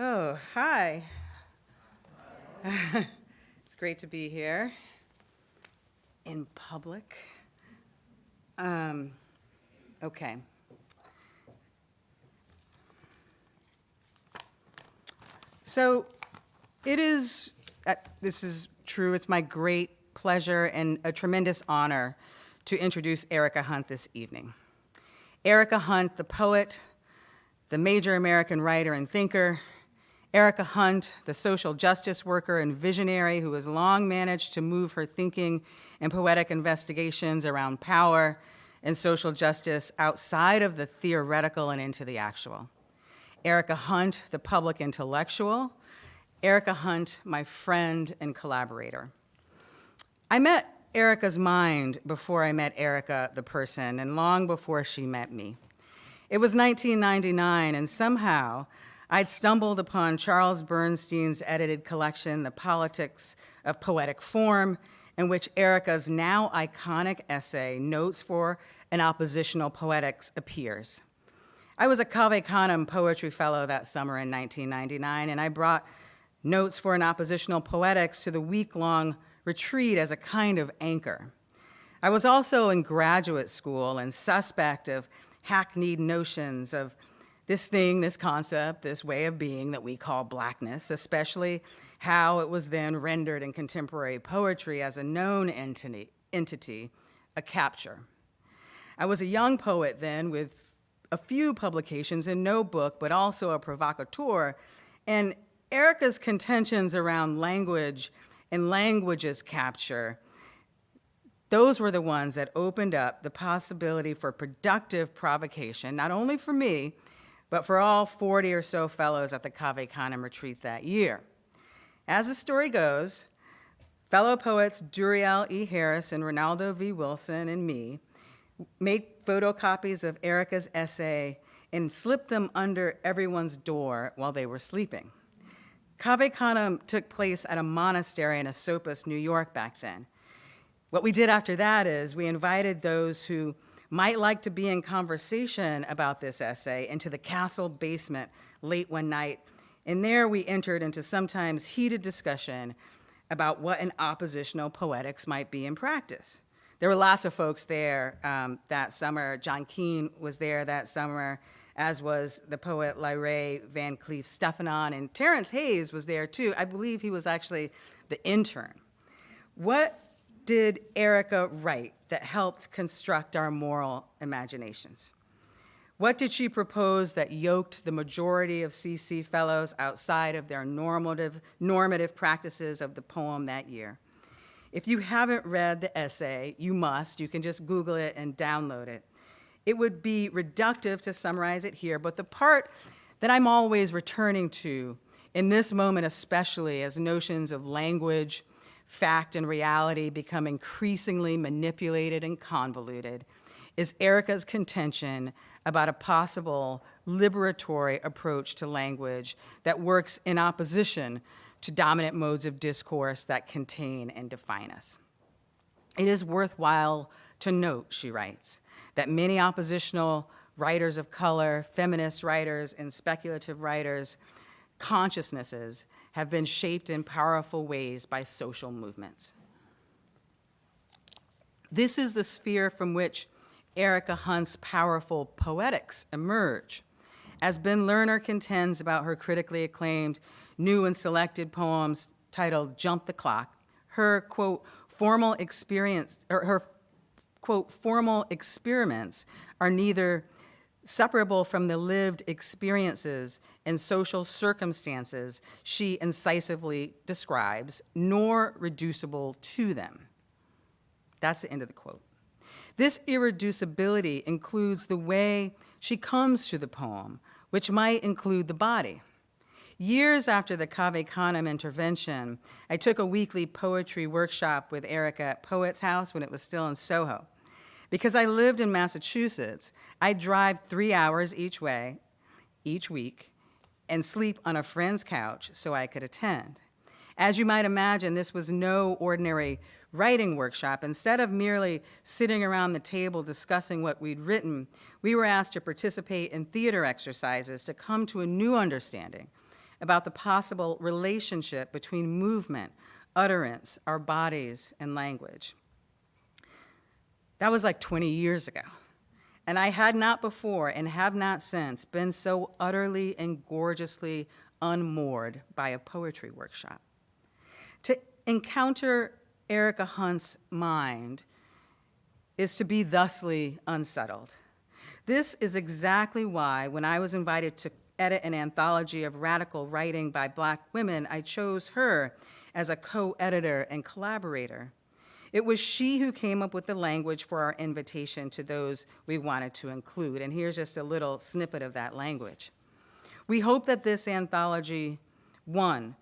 Oh, hi. It's great to be here in public. Okay. So it is, this is true, it's my great pleasure and a tremendous honor to introduce Erica Hunt this evening. Erica Hunt, the poet, the major American writer and thinker. Erica Hunt, the social justice worker and visionary who has long managed to move her thinking and poetic investigations around power and social justice outside of the theoretical and into the actual. Erica Hunt, the public intellectual. Erica Hunt, my friend and collaborator. I met Erica's mind before I met Erica, the person, and long before she met me. It was 1999, and somehow I'd stumbled upon Charles Bernstein's edited collection, The Politics of Poetic Form, in which Erica's now iconic essay, Notes for an Oppositional Poetics, appears. I was a Cave Canem poetry fellow that summer in 1999, and I brought Notes for an Oppositional Poetics to the week-long retreat as a kind of anchor. I was also in graduate school and suspect of hackneyed notions of this thing, this concept, this way of being that we call blackness, especially how it was then rendered in contemporary poetry as a known entity, a capture. I was a young poet then with a few publications and no book, but also a provocateur, and Erica's contentions around language and language's capture, those were the ones that opened up the possibility for productive provocation, not only for me, but for all 40 or so fellows at the Cave Canem retreat that year. As the story goes, fellow poets Duriel E. Harris and Ronaldo V. Wilson and me made photocopies of Erica's essay and slipped them under everyone's door while they were sleeping. Cave Canem took place at a monastery in Esopus, New York back then. What we did after that is we invited those who might like to be in conversation about this essay into the castle basement late one night, and there we entered into sometimes heated discussion about what an oppositional poetics might be in practice. There were lots of folks there that summer. John Keene was there that summer, as was the poet Lyrae Van Cleef Stefanon, and Terrence Hayes was there too. I believe he was actually the intern. What did Erica write that helped construct our moral imaginations? What did she propose that yoked the majority of CC fellows outside of their normative practices of the poem that year? If you haven't read the essay, you must. You can just Google it and download it. It would be reductive to summarize it here, but the part that I'm always returning to, in this moment especially, as notions of language, fact, and reality become increasingly manipulated and convoluted, is Erica's contention about a possible liberatory approach to language that works in opposition to dominant modes of discourse that contain and define us. It is worthwhile to note, she writes, that many oppositional writers of color, feminist writers, and speculative writers' consciousnesses have been shaped in powerful ways by social movements. This is the sphere from which Erica Hunt's powerful poetics emerge. As Ben Lerner contends about her critically acclaimed new and selected poems titled Jump the Clock, her, quote, formal experiments are neither separable from the lived experiences and social circumstances she incisively describes, nor reducible to them. That's the end of the quote. This irreducibility includes the way she comes to the poem, which might include the body. Years after the Cave Canem intervention, I took a weekly poetry workshop with Erica at Poets House when it was still in Soho. Because I lived in Massachusetts, I'd drive 3 hours each way, each week, and sleep on a friend's couch so I could attend. As you might imagine, this was no ordinary writing workshop. Instead of merely sitting around the table discussing what we'd written, we were asked to participate in theater exercises to come to a new understanding about the possible relationship between movement, utterance, our bodies, and language. That was like 20 years ago. And I had not before and have not since been so utterly and gorgeously unmoored by a poetry workshop. To encounter Erica Hunt's mind is to be thusly unsettled. This is exactly why, when I was invited to edit an anthology of radical writing by Black women, I chose her as a co-editor and collaborator. It was she who came up with the language for our invitation to those we wanted to include, and here's just a little snippet of that language. We hope that this anthology, one,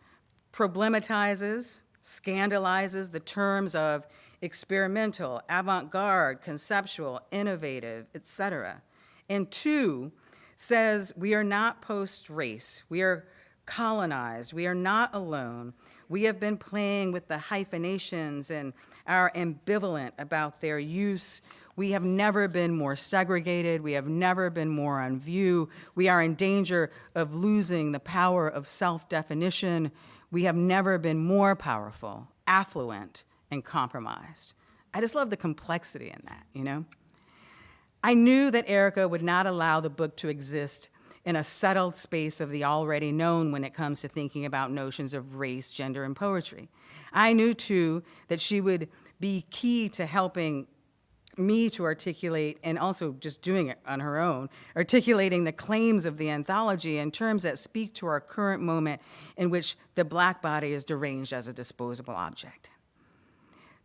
problematizes, scandalizes the terms of experimental, avant-garde, conceptual, innovative, etc. And two, says we are not post-race, we are colonized, we are not alone. We have been playing with the hyphenations and are ambivalent about their use. We have never been more segregated. We have never been more on view. We are in danger of losing the power of self-definition. We have never been more powerful, affluent, and compromised. I just love the complexity in that, you know? I knew that Erica would not allow the book to exist in a settled space of the already known when it comes to thinking about notions of race, gender, and poetry. I knew, too, that she would be key to helping me to articulate, and also just doing it on her own, articulating the claims of the anthology in terms that speak to our current moment in which the Black body is deranged as a disposable object.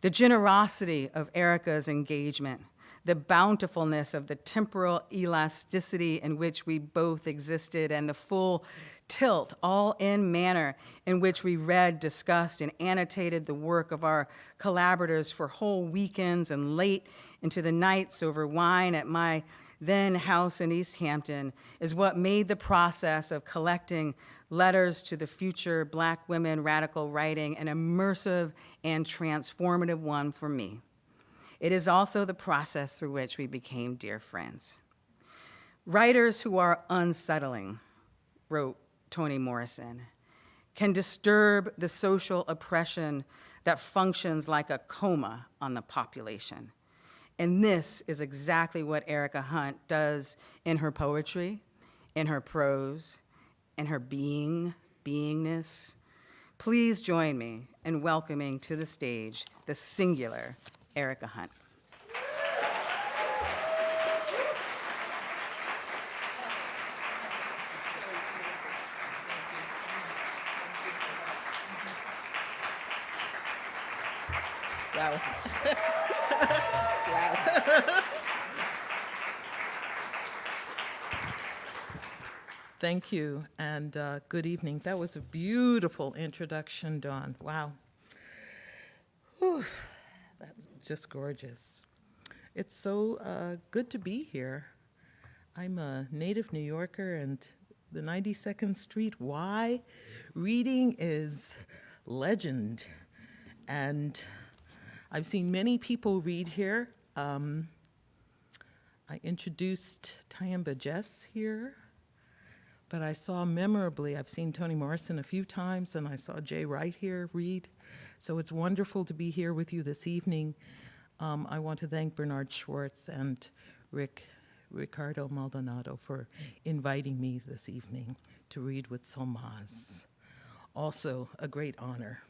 The generosity of Erica's engagement, the bountifulness of the temporal elasticity in which we both existed, and the full tilt, all in manner in which we read, discussed, and annotated the work of our collaborators for whole weekends and late into the nights over wine at my then house in East Hampton, is what made the process of collecting letters to the future Black women radical writing an immersive and transformative one for me. It is also the process through which we became dear friends. Writers who are unsettling, wrote Toni Morrison, can disturb the social oppression that functions like a coma on the population. And this is exactly what Erica Hunt does in her poetry, in her prose, in her beingness. Please join me in welcoming to the stage the singular Erica Hunt. Wow. Wow. Thank you, and good evening. That was a beautiful introduction, Dawn. Wow. Whew. That's just gorgeous. It's so good to be here. I'm a native New Yorker, and the 92nd Street Y reading is legend. And I've seen many people read here. I introduced Tyamba Jess here, but I saw memorably, I've seen Toni Morrison a few times, and I saw Jay Wright here read. So it's wonderful to be here with you this evening. I want to thank Bernard Schwartz and Ricardo Maldonado for inviting me this evening to read with Solmaz. Also a great honor.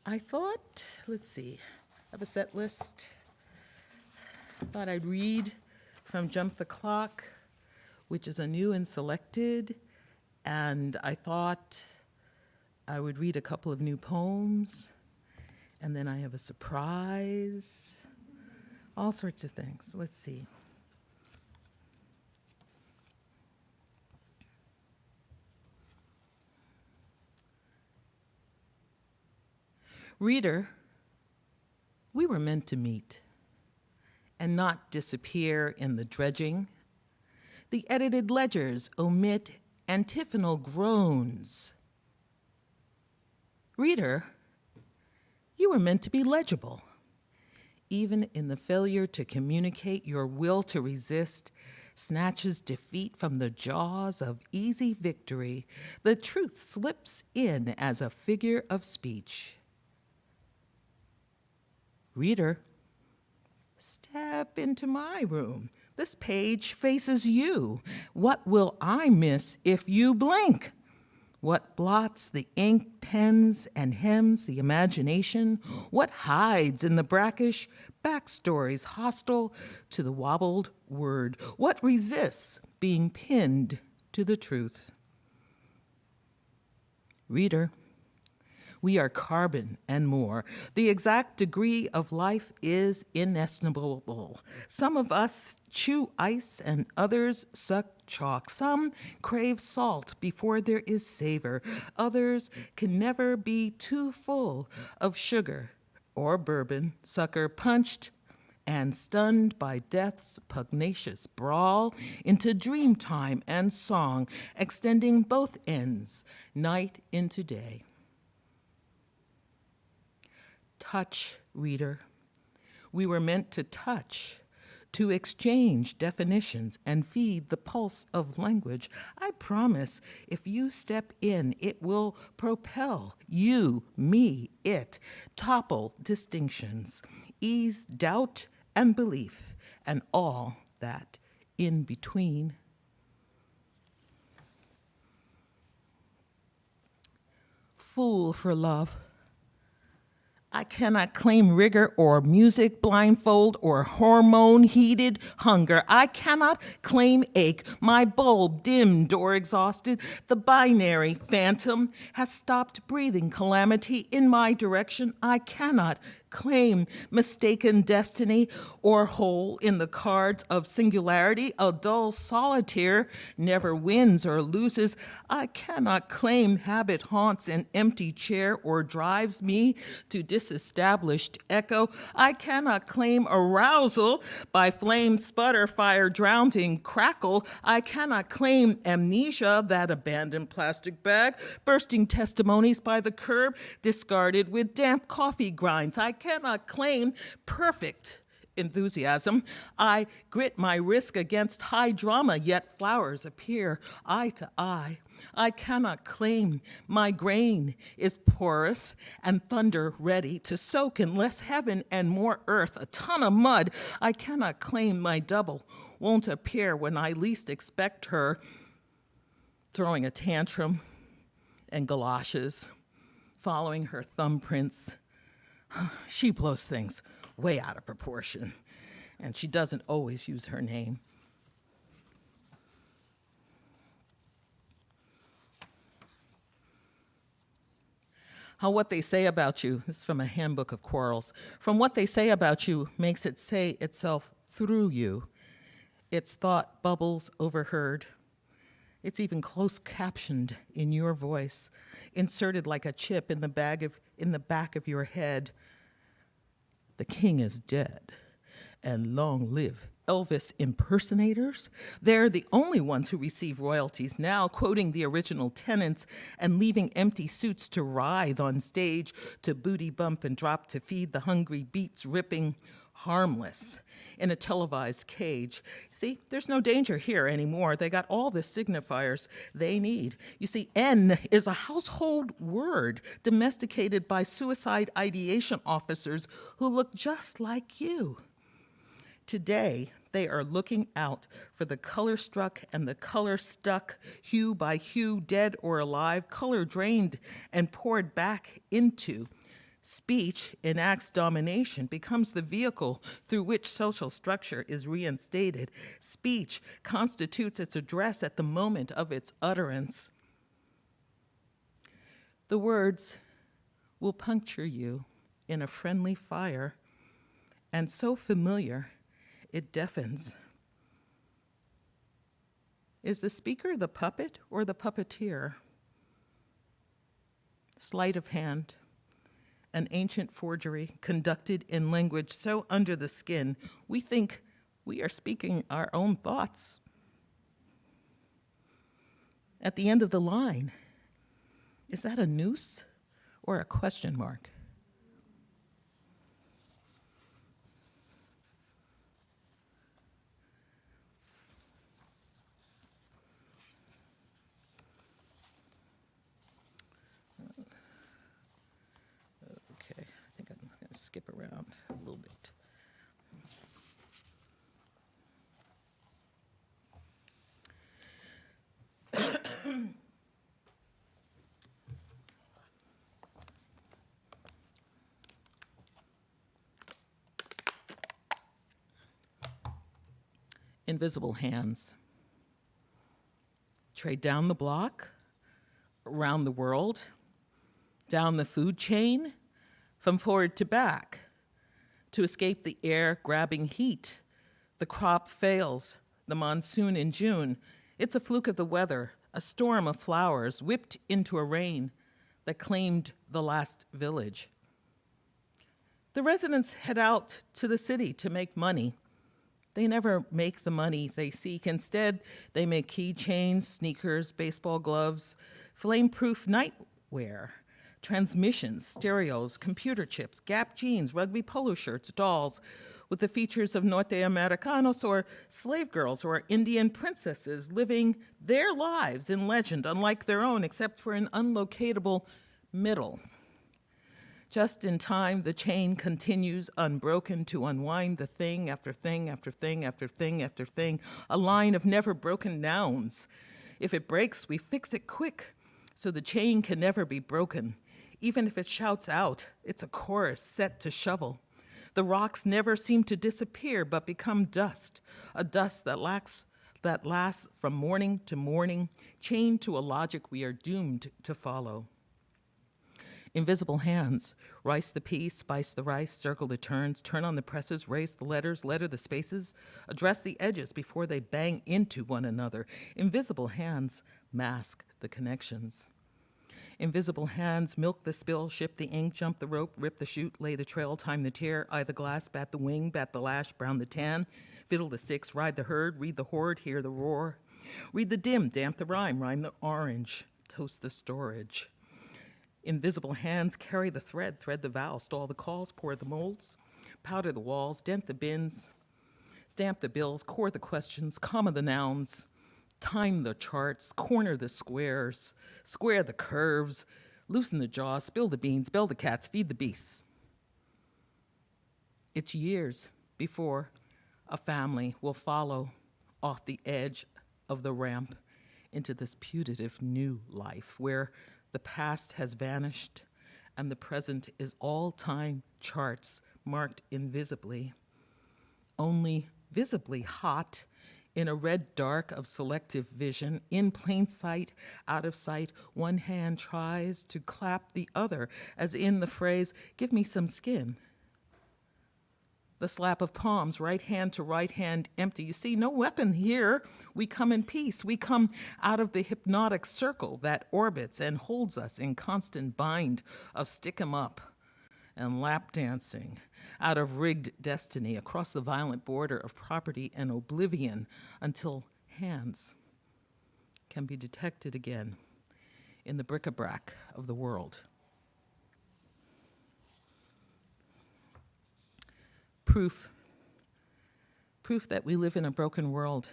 I thought, let's see, I have a set list. Thought I'd read from Jump the Clock, which is a new and selected, and I thought I would read a couple of new poems, and then I have a surprise, all sorts of things. Let's see. Reader, we were meant to meet and not disappear in the dredging. The edited ledgers omit antiphonal groans. Reader, you were meant to be legible. Even in the failure to communicate your will to resist snatches defeat from the jaws of easy victory. The truth slips in as a figure of speech. Reader, step into my room. This page faces you. What will I miss if you blink? What blots the ink pens and hems the imagination? What hides in the brackish backstories hostile to the wobbled word? What resists being pinned to the truth? Reader, we are carbon and more. The exact degree of life is inestimable. Some of us chew ice and others suck chalk. Some crave salt before there is savor. Others can never be too full of sugar or bourbon, sucker punched and stunned by death's pugnacious brawl into dream time and song, extending both ends, night into day. Touch, reader. We were meant to touch, to exchange definitions and feed the pulse of language. I promise if you step in, it will propel you, me, it, topple distinctions, ease doubt and belief, and all that in between. Fool for love. I cannot claim rigor or music blindfold or hormone-heated hunger. I cannot claim ache, my bulb dimmed or exhausted. The binary phantom has stopped breathing calamity in my direction. I cannot claim mistaken destiny or hole in the cards of singularity. A dull solitaire never wins or loses. I cannot claim habit haunts an empty chair or drives me to disestablished echo. I cannot claim arousal by flame sputter, fire drowning crackle. I cannot claim amnesia, that abandoned plastic bag, bursting testimonies by the curb, discarded with damp coffee grinds. I cannot claim perfect enthusiasm. I grit my risk against high drama, yet flowers appear eye to eye. I cannot claim my grain is porous and thunder ready to soak in less heaven and more earth, a ton of mud. I cannot claim my double won't appear when I least expect her, throwing a tantrum and galoshes, following her thumbprints. She blows things way out of proportion, and she doesn't always use her name. How what they say about you, this is from a handbook of quarrels, from what they say about you makes it say itself through you. Its thought bubbles overheard. It's even close captioned in your voice, inserted like a chip in the back of your head. The king is dead, and long live Elvis impersonators. They're the only ones who receive royalties now, quoting the original tenants and leaving empty suits to writhe on stage, to booty bump and drop to feed the hungry beats, ripping harmless in a televised cage. See, there's no danger here anymore. They got all the signifiers they need. You see, N is a household word domesticated by suicide ideation officers who look just like you. Today, they are looking out for the color-struck and the color-stuck, hue by hue, dead or alive, color drained and poured back into. Speech enacts domination, becomes the vehicle through which social structure is reinstated. Speech constitutes its address at the moment of its utterance. The words will puncture you in a friendly fire, and so familiar it deafens. Is the speaker the puppet or the puppeteer? Sleight of hand, an ancient forgery conducted in language so under the skin, we think we are speaking our own thoughts. At the end of the line, is that a noose or a question mark? skip around a little bit. Invisible hands. Trade down the block, around the world, down the food chain, from forward to back. To escape the air-grabbing heat, the crop fails, the monsoon in June. It's a fluke of the weather, a storm of flowers whipped into a rain that claimed the last village. The residents head out to the city to make money. They never make the money they seek. Instead, they make keychains, sneakers, baseball gloves, flame-proof nightwear, transmissions, stereos, computer chips, Gap jeans, rugby polo shirts, dolls with the features of Norte Americanos or slave girls or Indian princesses living their lives in legend, unlike their own, except for an unlocatable middle. Just in time, the chain continues unbroken to unwind the thing after thing after thing after thing after thing, a line of never broken nouns. If it breaks, we fix it quick, so the chain can never be broken. Even if it shouts out, it's a chorus set to shovel. The rocks never seem to disappear, but become dust, a dust that lasts from morning to morning, chained to a logic we are doomed to follow. Invisible hands, rice the peas, spice the rice, circle the turns, turn on the presses, raise the letters, letter the spaces, address the edges before they bang into one another. Invisible hands mask the connections. Invisible hands milk the spill, ship the ink, jump the rope, rip the chute, lay the trail, time the tear, eye the glass, bat the wing, bat the lash, brown the tan, fiddle the six, ride the herd, read the horde, hear the roar. Read the dim, damp the rhyme the orange, toast the storage. Invisible hands carry the thread the vow, stall the calls, pour the molds, powder the walls, dent the bins, stamp the bills, core the questions, comma the nouns, time the charts, corner the squares, square the curves, loosen the jaws, spill the beans, bell the cats, feed the beasts. It's years before a family will follow off the edge of the ramp into this putative new life where the past has vanished and the present is all time charts marked invisibly, only visibly hot in a red dark of selective vision, in plain sight, out of sight. One hand tries to clap the other, as in the phrase, "Give me some skin." The slap of palms, right hand to right hand, empty. You see, no weapon here. We come in peace. We come out of the hypnotic circle that orbits and holds us in constant bind of stick 'em up and lap dancing, out of rigged destiny, across the violent border of property and oblivion, until hands can be detected again in the bric-a-brac of the world. Proof that we live in a broken world,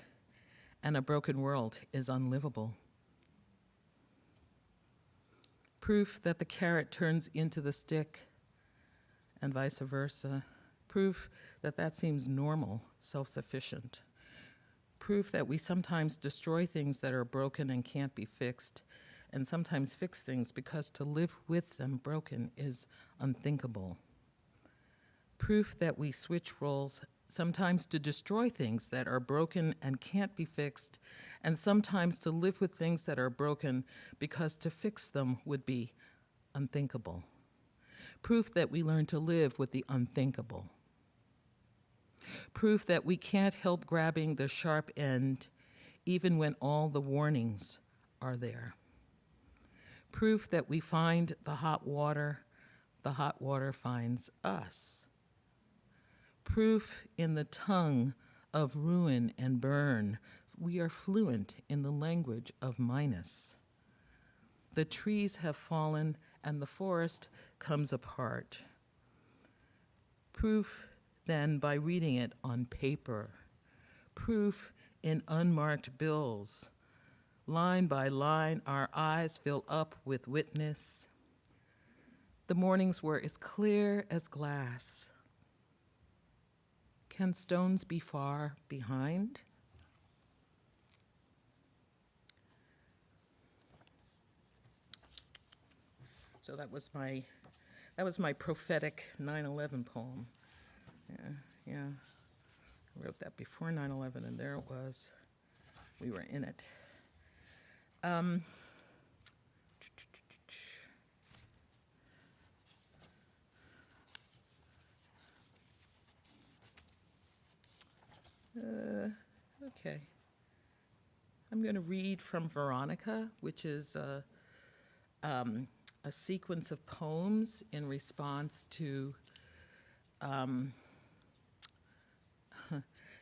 and a broken world is unlivable. Proof that the carrot turns into the stick, and vice versa. Proof that that seems normal, self-sufficient. Proof that we sometimes destroy things that are broken and can't be fixed, and sometimes fix things because to live with them broken is unthinkable. Proof that we switch roles, sometimes to destroy things that are broken and can't be fixed, and sometimes to live with things that are broken because to fix them would be unthinkable. Proof that we learn to live with the unthinkable. Proof that we can't help grabbing the sharp end even when all the warnings are there. Proof that we find the hot water finds us. Proof in the tongue of ruin and burn. We are fluent in the language of minus. The trees have fallen and the forest comes apart. Proof then by reading it on paper. Proof in unmarked bills. Line by line, our eyes fill up with witness. The mornings were as clear as glass. Can stones be far behind? So that was my prophetic 9/11 poem. Yeah. I wrote that before 9/11, and there it was. We were in it. Okay. I'm going to read from Veronica, which is a sequence of poems in response to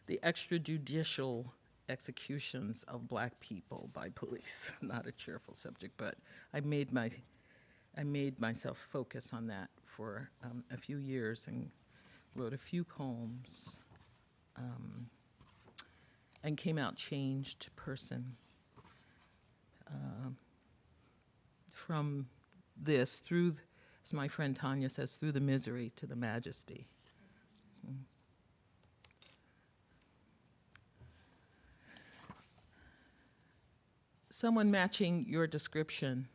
the extrajudicial executions of Black people by police. Not a cheerful subject, but I made myself focus on that for a few years and wrote a few poems and came out changed person from this through, as my friend Tanya says, through the misery to the majesty. Someone matching your description.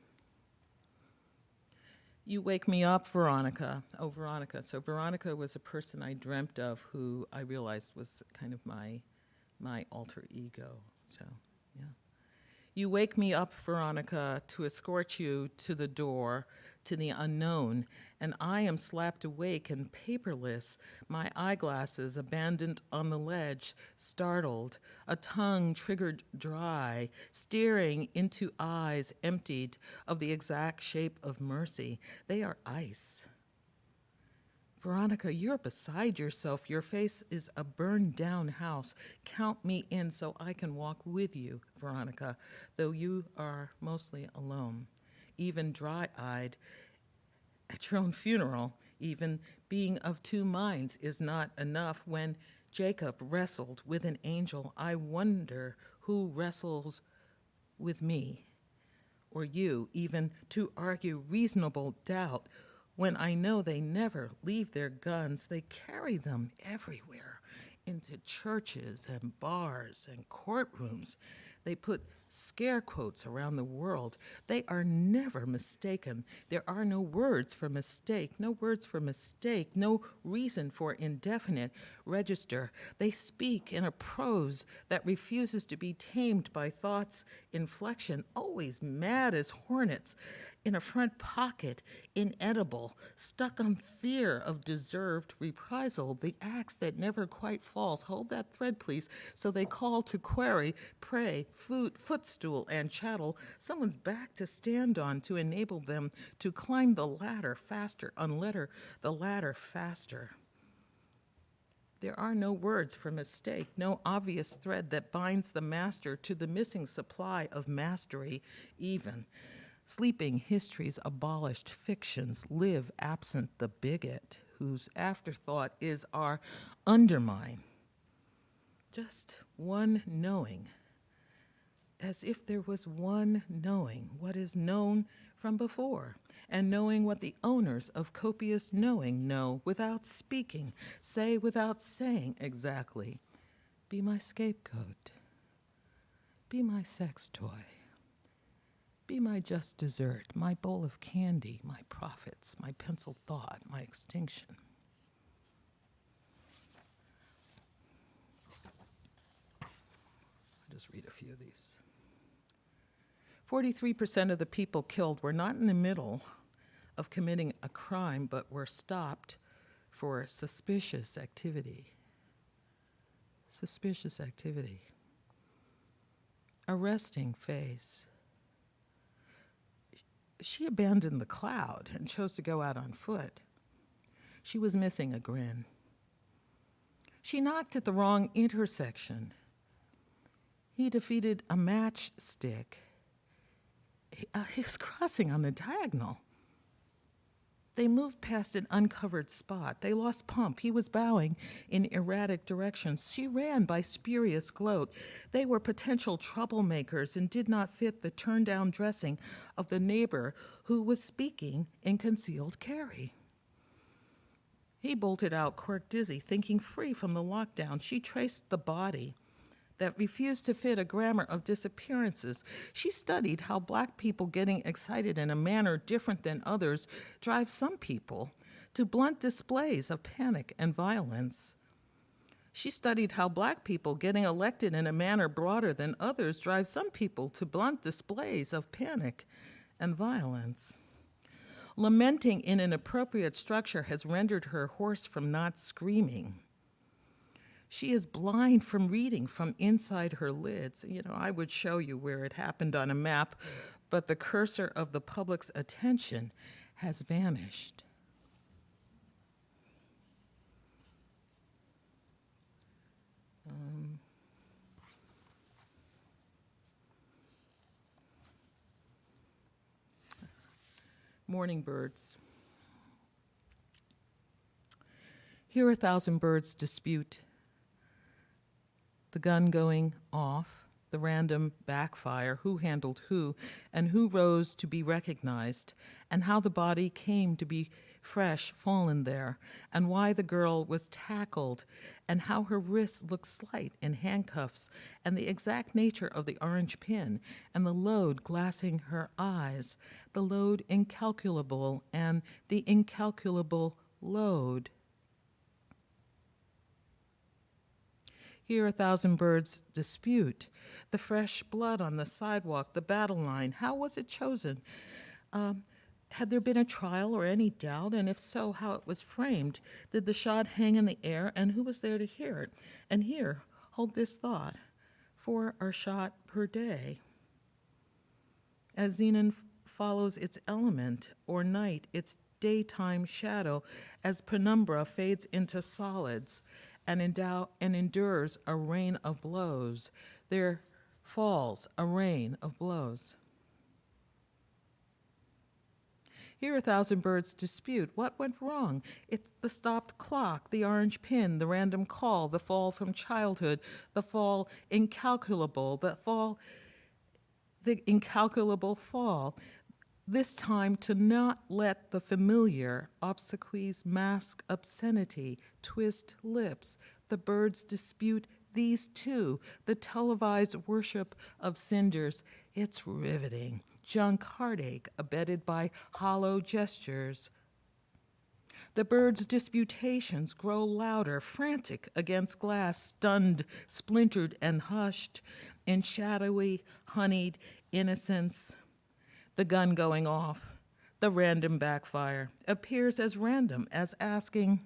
You wake me up, Veronica. Oh, Veronica. So Veronica was a person I dreamt of who I realized was kind of my alter ego. So, yeah. You wake me up, Veronica, to escort you to the door, to the unknown, and I am slapped awake and paperless, my eyeglasses abandoned on the ledge, startled, a tongue triggered dry, staring into eyes emptied of the exact shape of mercy. They are ice. Veronica, you're beside yourself. Your face is a burned down house. Count me in so I can walk with you, Veronica, though you are mostly alone. Even dry-eyed at your own funeral, even being of two minds is not enough. When Jacob wrestled with an angel, I wonder who wrestles with me or you, even to argue reasonable doubt. When I know they never leave their guns, they carry them everywhere, into churches and bars and courtrooms. They put scare quotes around the world. They are never mistaken. There are no words for mistake, no words for mistake, no reason for indefinite register. They speak in a prose that refuses to be tamed by thought's inflection, always mad as hornets, in a front pocket, inedible, stuck on fear of deserved reprisal, the axe that never quite falls. Hold that thread, please. So they call to query, pray, footstool, and chattel, someone's back to stand on to enable them to climb the ladder faster, unletter the ladder faster. There are no words for mistake, no obvious thread that binds the master to the missing supply of mastery, even. Sleeping histories, abolished fictions live absent the bigot whose afterthought is our undermine. Just one knowing, as if there was one knowing what is known from before, and knowing what the owners of copious knowing know without speaking, say without saying exactly. Be my scapegoat. Be my sex toy. Be my just dessert, my bowl of candy, my profits, my penciled thought, my extinction. I'll just read a few of these. 43% of the people killed were not in the middle of committing a crime, but were stopped for suspicious activity. Suspicious activity. Arresting face. She abandoned the cloud and chose to go out on foot. She was missing a grin. She knocked at the wrong intersection. He defeated a matchstick. He was crossing on the diagonal. They moved past an uncovered spot. They lost Pump. He was bowing in erratic directions. She ran by spurious gloat. They were potential troublemakers and did not fit the turned-down dressing of the neighbor who was speaking in concealed carry. He bolted out, cork dizzy, thinking free from the lockdown. She traced the body that refused to fit a grammar of disappearances. She studied how Black people getting excited in a manner different than others drive some people to blunt displays of panic and violence. She studied how Black people getting elected in a manner broader than others drive some people to blunt displays of panic and violence. Lamenting in an appropriate structure has rendered her hoarse from not screaming. She is blind from reading from inside her lids. You know, I would show you where it happened on a map, but the cursor of the public's attention has vanished. Morning birds. Here 1,000 birds dispute. The gun going off, the random backfire, who handled who, and who rose to be recognized, and how the body came to be fresh fallen there, and why the girl was tackled, and how her wrists looked slight in handcuffs, and the exact nature of the orange pin, and the load glassing her eyes, the load incalculable, and the incalculable load. Here 1,000 birds dispute. The fresh blood on the sidewalk, the battle line, how was it chosen? Had there been a trial or any doubt, and if so, how it was framed? Did the shot hang in the air, and who was there to hear it? And here, hold this thought, 4 are shot per day. As xenon follows its element, or night, its daytime shadow, as penumbra fades into solids, and endures a rain of blows, there falls a rain of blows. Here 1,000 birds dispute. What went wrong? It's the stopped clock, the orange pin, the random call, the fall from childhood, the fall incalculable, the incalculable fall. This time to not let the familiar obsequies mask obscenity, twist lips. The birds dispute these two, the televised worship of cinders. It's riveting. Junk heartache abetted by hollow gestures. The birds' disputations grow louder, frantic against glass, stunned, splintered, and hushed in shadowy, honeyed innocence. The gun going off, the random backfire, appears as random as asking,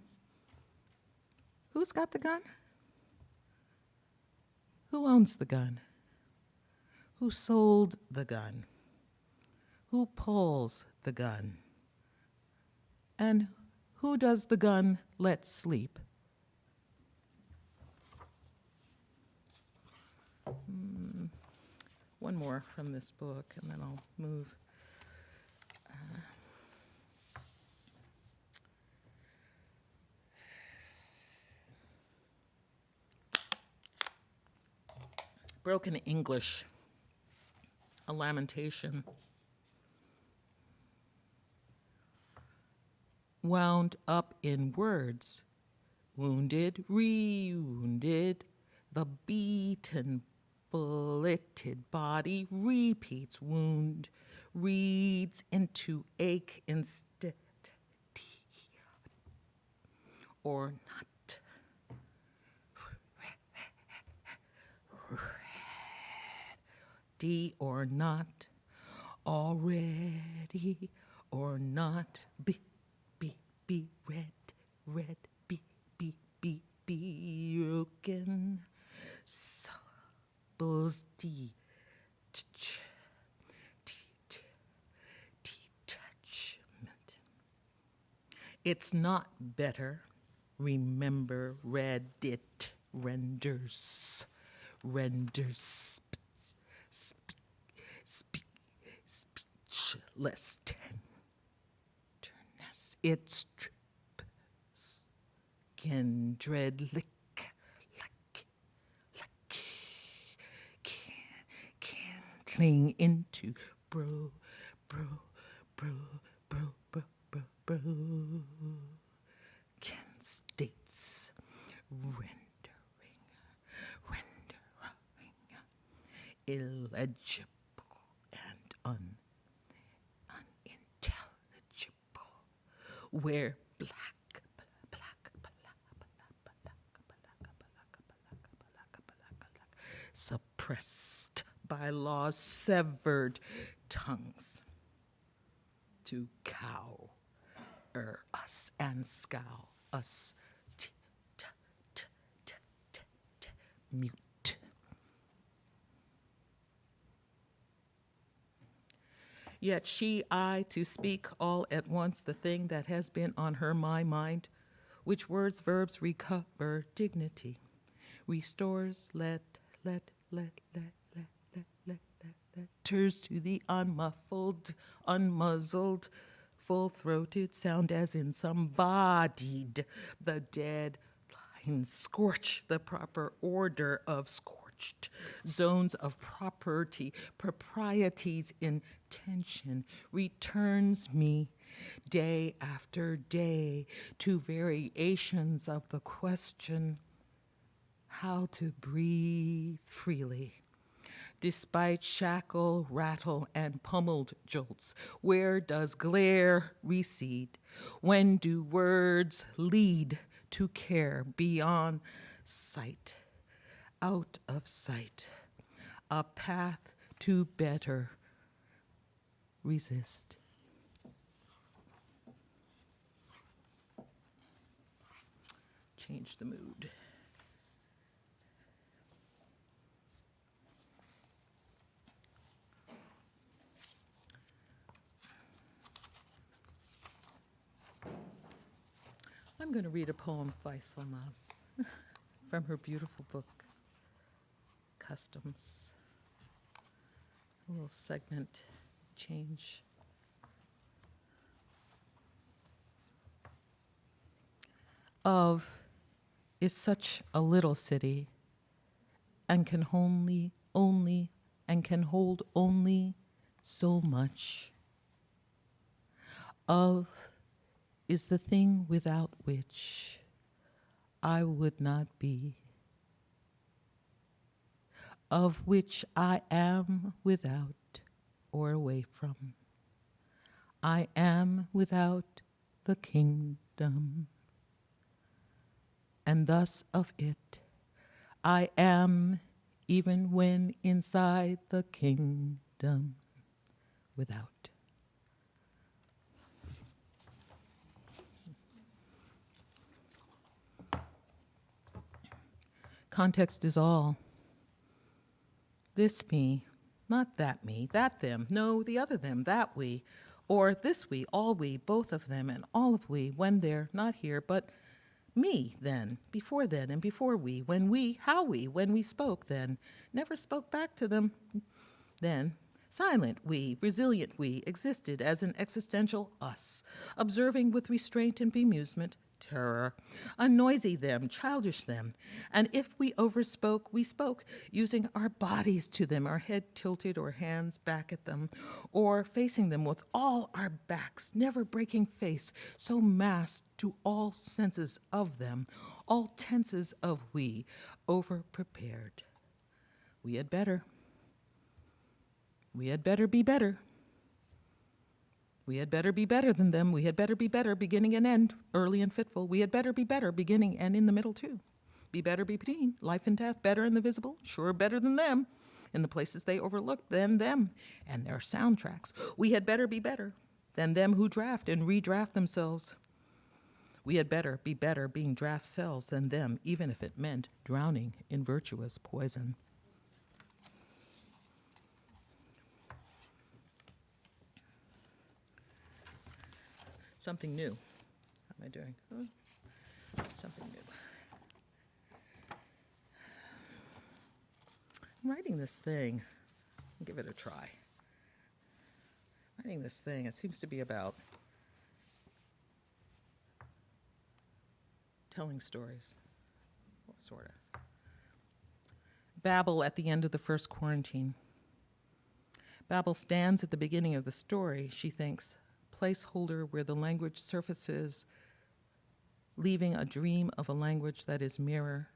who's got the gun? Who owns the gun? Who sold the gun? Who pulls the gun? And who does the gun let sleep? One more from this book, and then I'll move. Broken English, a lamentation. Wound up in words, wounded, re-wounded, the beaten, bulleted body repeats wound, reads into ache instead, or not. Ready or not, already or not, be, red, be, broken, syllables, detachment. It's not better, remember, read it, renders, speechless tenderness its trips can dread lick, can cling into bro, bro, bro, bro, bro, bro, bro. Can states rendering illegible and unintelligible, where suppressed by law's severed tongues to cow us and scowl us mute. Yet I, to speak all at once the thing that has been on her my mind, which words, verbs recover dignity, restores, letters to the unmuffled, unmuzzled, full-throated sound as in some bodied, the dead line scorch the proper order of scorched zones of property, proprieties in tension, returns me day after day to variations of the question how to breathe freely. Despite shackle, rattle, and pummeled jolts, where does glare recede? When do words lead to care beyond sight, out of sight? A path to better resist. Change the mood. I'm going to read a poem by Solmaz from her beautiful book, Customs. A little segment change. Of is such a little city and can only, and can hold only so much. Of is the thing without which I would not be, of which I am without or away from. I am without the kingdom, and thus of it I am even when inside the kingdom without. Context is all. This me, not that me, that them, no, the other them, that we, or this we, all we, both of them, and all of we, when they're not here, but me then, and before we, when we, how we, when we spoke then, never spoke back to them then. Silent we, resilient we, existed as an existential us, observing with restraint and bemusement, terror, a noisy them, childish them. And if we overspoke, we spoke, using our bodies to them, our head tilted or hands back at them, or facing them with all our backs, never breaking face, so masked to all senses of them, all tenses of we, over-prepared. We had better be better. We had better be better than them. We had better be better, beginning and end, early and fitful. We had better be better, beginning and in the middle too. Be better between life and death, better in the visible, sure better than them, in the places they overlook than them and their soundtracks. We had better be better than them who draft and redraft themselves. We had better be better being draft cells than them, even if it meant drowning in virtuous poison. Something new. How am I doing? Something new. I'm writing this thing. I'll give it a try. Writing this thing, it seems to be about telling stories, sort of. Babel at the end of the first quarantine. Babel stands at the beginning of the story, she thinks, placeholder where the language surfaces, leaving a dream of a language that is mirror,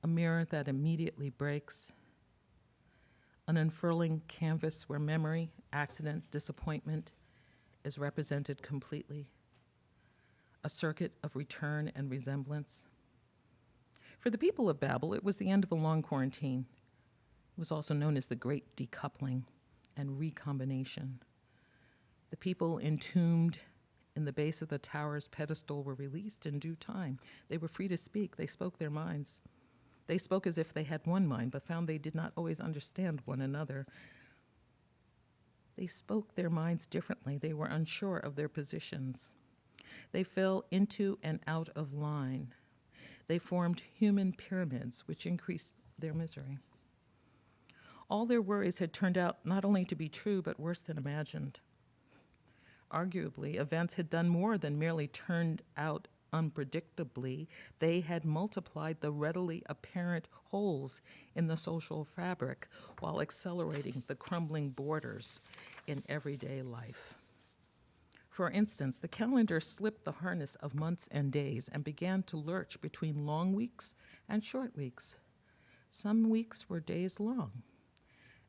a mirror that immediately breaks, an unfurling canvas where memory, accident, disappointment is represented completely, a circuit of return and resemblance. For the people of Babel, it was the end of a long quarantine. It was also known as the Great Decoupling and Recombination. The people entombed in the base of the tower's pedestal were released in due time. They were free to speak. They spoke their minds. They spoke as if they had one mind, but found they did not always understand one another. They spoke their minds differently. They were unsure of their positions. They fell into and out of line. They formed human pyramids, which increased their misery. All their worries had turned out not only to be true, but worse than imagined. Arguably, events had done more than merely turned out unpredictably. They had multiplied the readily apparent holes in the social fabric while accelerating the crumbling borders in everyday life. For instance, the calendar slipped the harness of months and days and began to lurch between long weeks and short weeks. Some weeks were days long,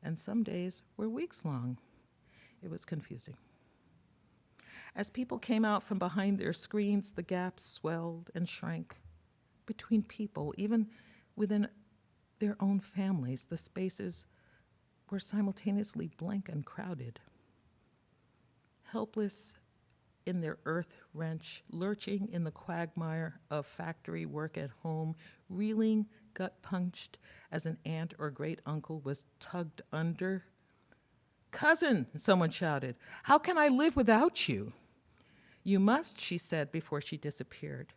and some days were weeks long. It was confusing. As people came out from behind their screens, the gaps swelled and shrank between people, even within their own families. The spaces were simultaneously blank and crowded. Helpless in their earth wrench, lurching in the quagmire of factory work at home, reeling, gut-punched as an aunt or great uncle was tugged under. "Cousin," someone shouted, "how can I live without you?" "You must," she said before she disappeared.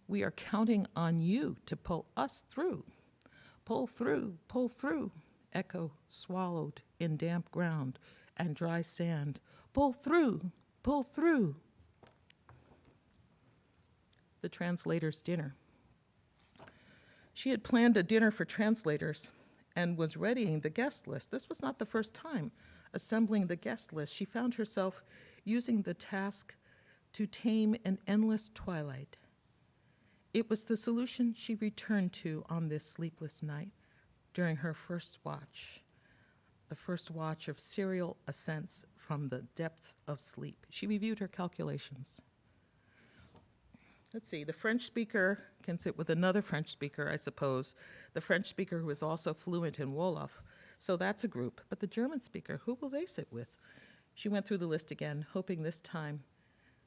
"We are counting on you to pull us through." Pull through, echo swallowed in damp ground and dry sand. Pull through. The translator's dinner. She had planned a dinner for translators and was readying the guest list. This was not the first time assembling the guest list. She found herself using the task to tame an endless twilight. It was the solution she returned to on this sleepless night during her first watch, the first watch of serial ascents from the depths of sleep. She reviewed her calculations. Let's see, the French speaker can sit with another French speaker, I suppose. The French speaker who is also fluent in Wolof, so that's a group. But the German speaker, who will they sit with? She went through the list again, hoping this time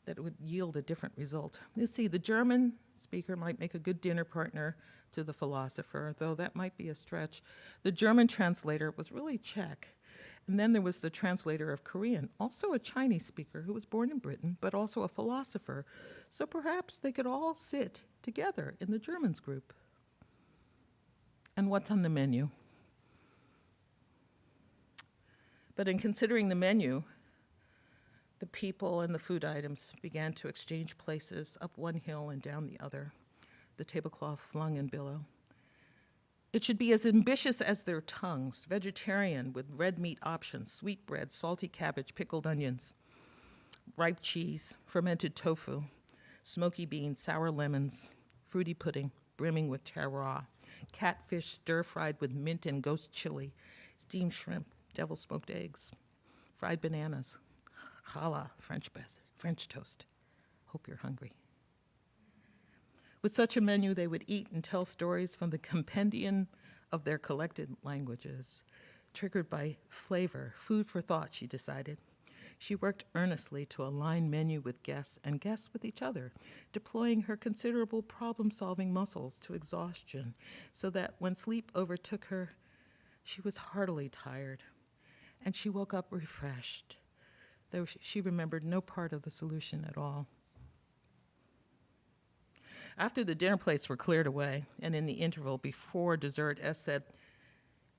that it would yield a different result. Let's see, the German speaker might make a good dinner partner to the philosopher, though that might be a stretch. The German translator was really Czech. And then there was the translator of Korean, also a Chinese speaker who was born in Britain, but also a philosopher. So perhaps they could all sit together in the Germans group. And what's on the menu? But in considering the menu, the people and the food items began to exchange places up one hill and down the other, the tablecloth flung in billow. It should be as ambitious as their tongues, vegetarian with red meat options, sweet bread, salty cabbage, pickled onions, ripe cheese, fermented tofu, smoky beans, sour lemons, fruity pudding brimming with terroir, catfish stir-fried with mint and ghost chili, steamed shrimp, devil-smoked eggs, fried bananas, challah, French toast. Hope you're hungry. With such a menu, they would eat and tell stories from the compendium of their collected languages, triggered by flavor, food for thought, she decided. She worked earnestly to align menu with guests and guests with each other, deploying her considerable problem-solving muscles to exhaustion, so that when sleep overtook her, she was heartily tired, and she woke up refreshed, though she remembered no part of the solution at all. After the dinner plates were cleared away, and in the interval before dessert, S said,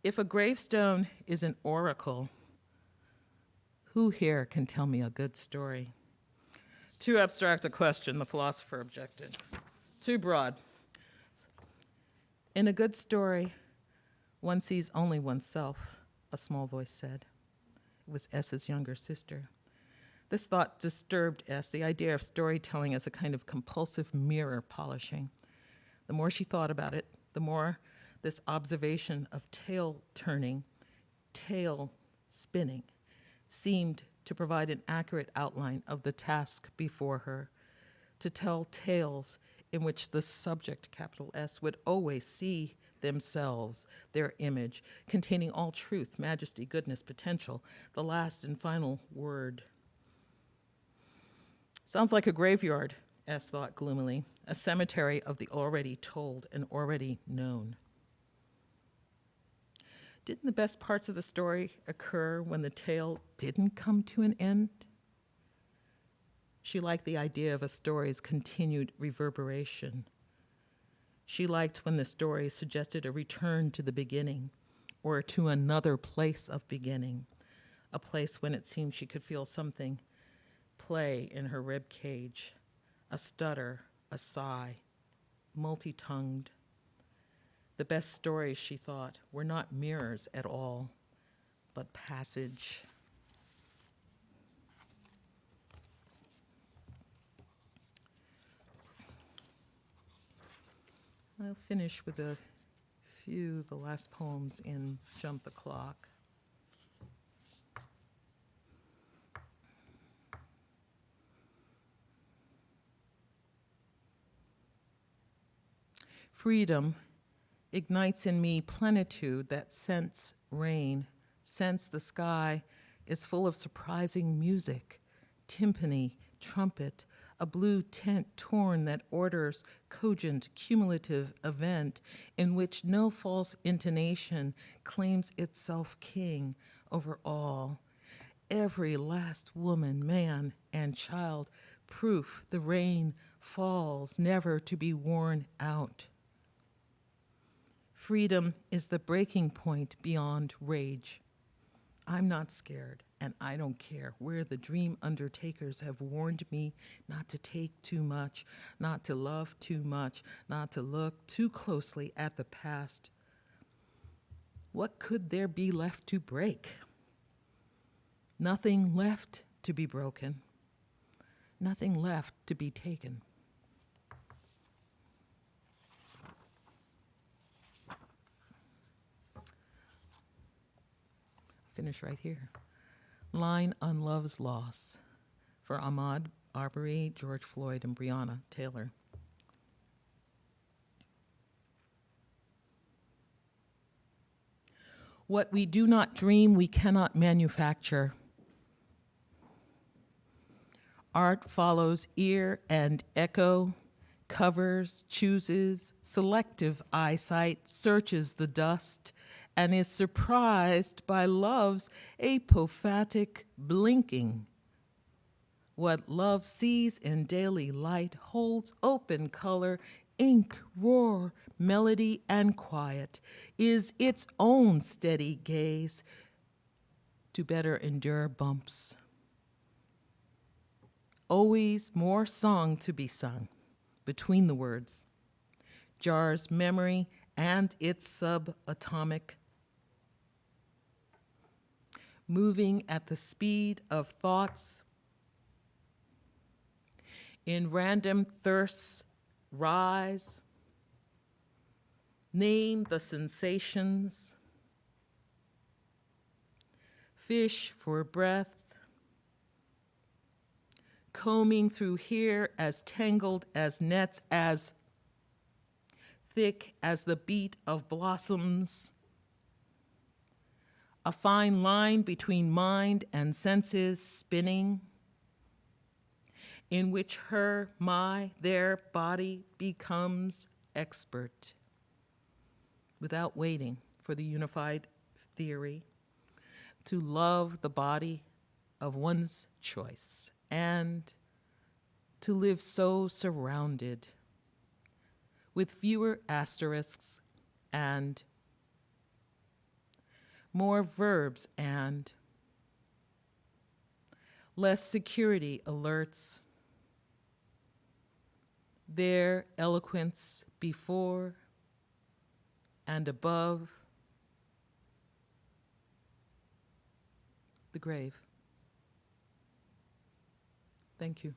"If a gravestone is an oracle, who here can tell me a good story?" Too abstract a question, the philosopher objected. Too broad. In a good story, one sees only oneself, a small voice said. It was S's younger sister. This thought disturbed S, the idea of storytelling as a kind of compulsive mirror polishing. The more she thought about it, the more this observation of tail turning, tail spinning, seemed to provide an accurate outline of the task before her, to tell tales in which the subject, capital S, would always see themselves, their image, containing all truth, majesty, goodness, potential, the last and final word. Sounds like a graveyard, S thought gloomily, a cemetery of the already told and already known. Didn't the best parts of the story occur when the tale didn't come to an end? She liked the idea of a story's continued reverberation. She liked when the story suggested a return to the beginning or to another place of beginning, a place when it seemed she could feel something play in her rib cage, a stutter, a sigh, multi-tongued. The best stories, she thought, were not mirrors at all, but passage. I'll finish with a few, the last poems in Jump the Clock. Freedom ignites in me plenitude that scents rain, scents the sky is full of surprising music, timpani, trumpet, a blue tent torn that orders cogent, cumulative event in which no false intonation claims itself king over all. Every last woman, man, and child, proof the rain falls, never to be worn out. Freedom is the breaking point beyond rage. I'm not scared, and I don't care where the dream undertakers have warned me not to take too much, not to love too much, not to look too closely at the past. What could there be left to break? Nothing left to be broken, nothing left to be taken. Finish right here. Line on Love's Loss for Ahmaud Arbery, George Floyd, and Breonna Taylor. What we do not dream, we cannot manufacture. Art follows ear and echo, covers, chooses, selective eyesight, searches the dust, and is surprised by love's apophatic blinking. What love sees in daily light holds open color, ink, roar, melody, and quiet, is its own steady gaze to better endure bumps. Always more song to be sung between the words, jars memory and its subatomic, moving at the speed of thoughts, in random thirsts rise, name the sensations, fish for breath, combing through here as tangled as nets, as thick as the beat of blossoms, a fine line between mind and senses spinning, in which her, my, their body becomes expert, without waiting for the unified theory, to love the body of one's choice, and to live so surrounded, with fewer asterisks and more verbs and less security alerts, their eloquence before and above the grave. Thank you.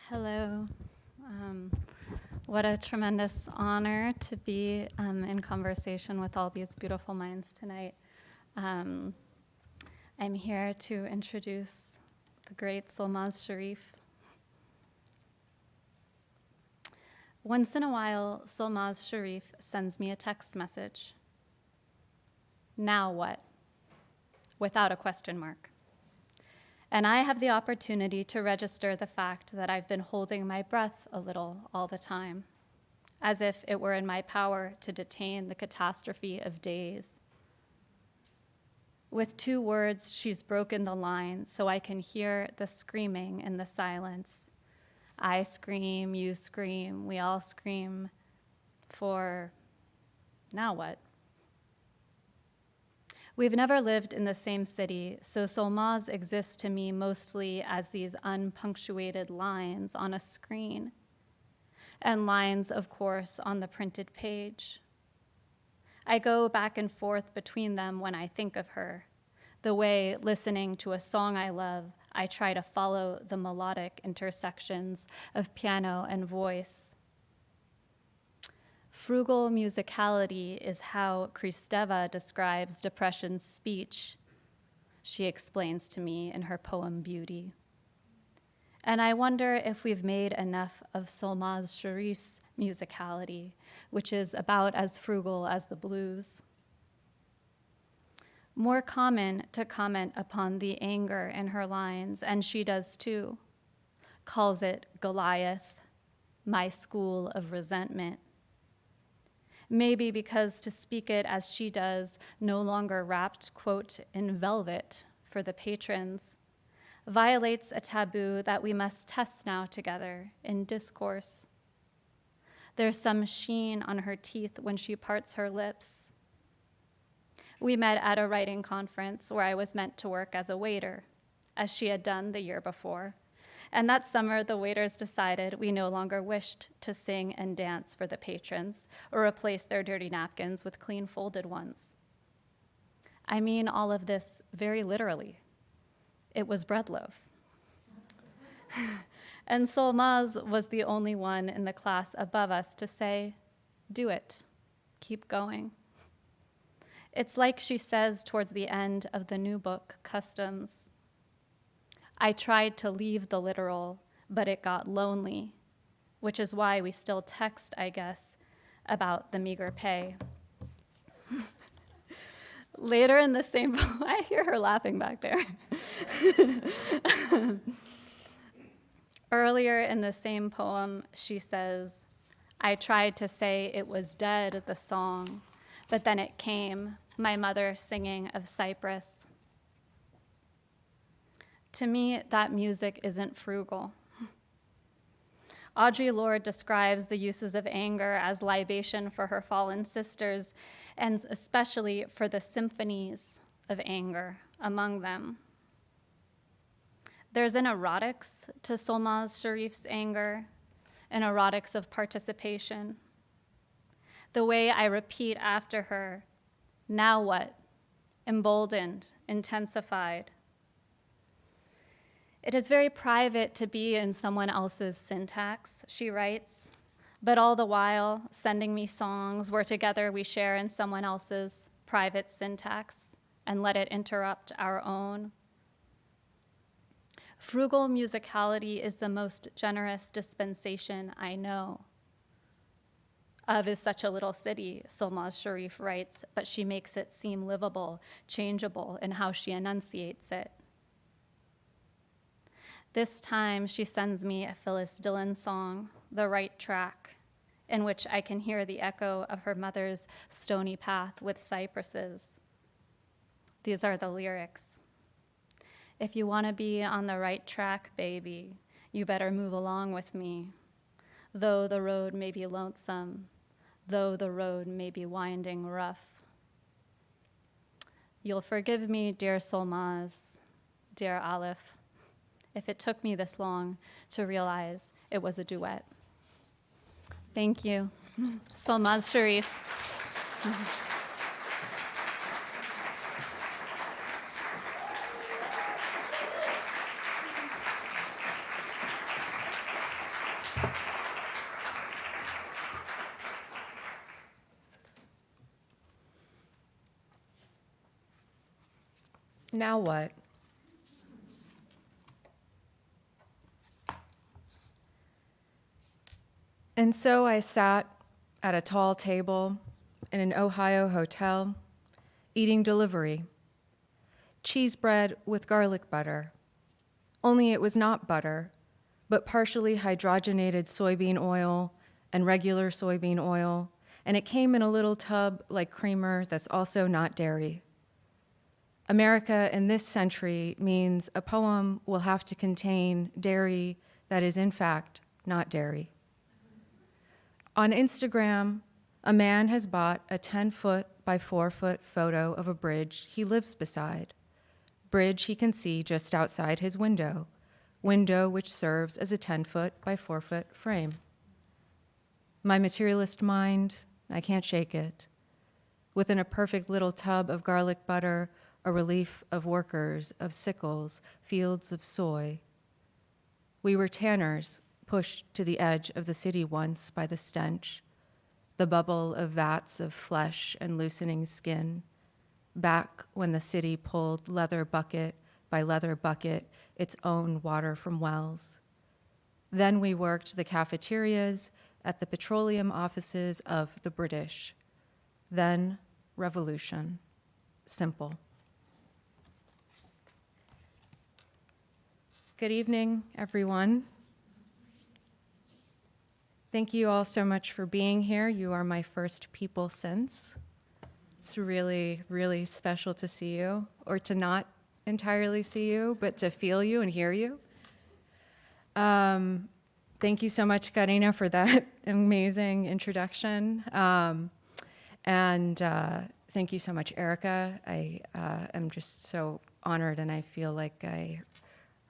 Hello. What a tremendous honor to be in conversation with all these beautiful minds tonight. I'm here to introduce the great Solmaz Sharif. Once in a while, Solmaz Sharif sends me a text message. Now what? Without a question mark. And I have the opportunity to register the fact that I've been holding my breath a little all the time, as if it were in my power to detain the catastrophe of days. With 2 words, she's broken the line so I can hear the screaming in the silence. I scream, you scream, we all scream for now what? We've never lived in the same city, so Solmaz exists to me mostly as these unpunctuated lines on a screen, and lines, of course, on the printed page. I go back and forth between them when I think of her, the way, listening to a song I love, I try to follow the melodic intersections of piano and voice. Frugal musicality is how Kristeva describes Depression's speech, she explains to me in her poem Beauty. And I wonder if we've made enough of Solmaz Sharif's musicality, which is about as frugal as the blues. More common to comment upon the anger in her lines, and she does too, calls it Goliath, my school of resentment. Maybe because to speak it as she does, no longer wrapped, quote, in velvet for the patrons, violates a taboo that we must test now together in discourse. There's some sheen on her teeth when she parts her lips. We met at a writing conference where I was meant to work as a waiter, as she had done the year before. And that summer, the waiters decided we no longer wished to sing and dance for the patrons or replace their dirty napkins with clean folded ones. I mean all of this very literally. It was bread loaf. And Solmaz was the only one in the class above us to say, do it, keep going. It's like she says towards the end of the new book, Customs, I tried to leave the literal, but it got lonely, which is why we still text, I guess, about the meager pay. Later in the same poem, I hear her laughing back there. Earlier in the same poem, she says, I tried to say it was dead, the song, but then it came, my mother singing of Cyprus. To me, that music isn't frugal. Audre Lorde describes the uses of anger as libation for her fallen sisters, and especially for the symphonies of anger among them. There's an erotics to Solmaz Sharif's anger, an erotics of participation. The way I repeat after her, now what? Emboldened, intensified. It is very private to be in someone else's syntax, she writes, but all the while sending me songs where together we share in someone else's private syntax and let it interrupt our own. Frugal musicality is the most generous dispensation I know. Of is such a little city, Solmaz Sharif writes, but she makes it seem livable, changeable in how she enunciates it. This time, she sends me a Phyllis Dillon song, The Right Track, in which I can hear the echo of her mother's stony path with cypresses. These are the lyrics. If you want to be on the right track, baby, you better move along with me. Though the road may be lonesome, though the road may be winding rough. You'll forgive me, dear Solmaz, dear Aleph, if it took me this long to realize it was a duet. Thank you. Solmaz Sharif. Now what? And so I sat at a tall table in an Ohio hotel, eating delivery. Cheese bread with garlic butter. Only it was not butter, but partially hydrogenated soybean oil and regular soybean oil, and it came in a little tub like creamer that's also not dairy. America in this century means a poem will have to contain dairy that is in fact not dairy. On Instagram, a man has bought a 10-foot by 4-foot photo of a bridge he lives beside. Bridge he can see just outside his window which serves as a 10-foot by 4-foot frame. My materialist mind, I can't shake it. Within a perfect little tub of garlic butter, a relief of workers, of sickles, fields of soy. We were tanners, pushed to the edge of the city once by the stench, the bubble of vats of flesh and loosening skin, back when the city pulled leather bucket by leather bucket its own water from wells. Then we worked the cafeterias at the petroleum offices of the British. Then revolution. Simple. Good evening, everyone. Thank you all so much for being here. You are my first people since. It's really, really special to see you, or to not entirely see you, but to feel you and hear you. Thank you so much, Karina, for that amazing introduction. And thank you so much, Erica. I am just so honored, and I feel like I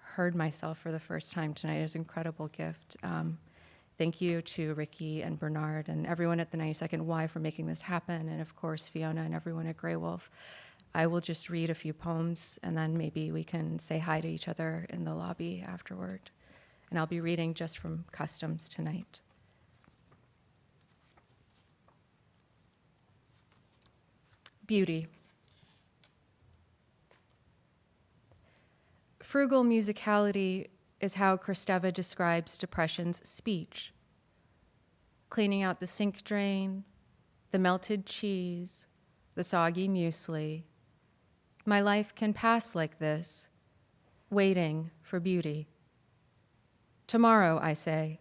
heard myself for the first time tonight. It was an incredible gift. Thank you to Ricky and Bernard and everyone at the 92nd Y for making this happen, and of course Fiona and everyone at Grey Wolf. I will just read a few poems, and then maybe we can say hi to each other in the lobby afterward. And I'll be reading just from Customs tonight. Beauty. Frugal musicality is how Kristeva describes depression's speech. Cleaning out the sink drain, the melted cheese, the soggy muesli. My life can pass like this, waiting for beauty. Tomorrow, I say.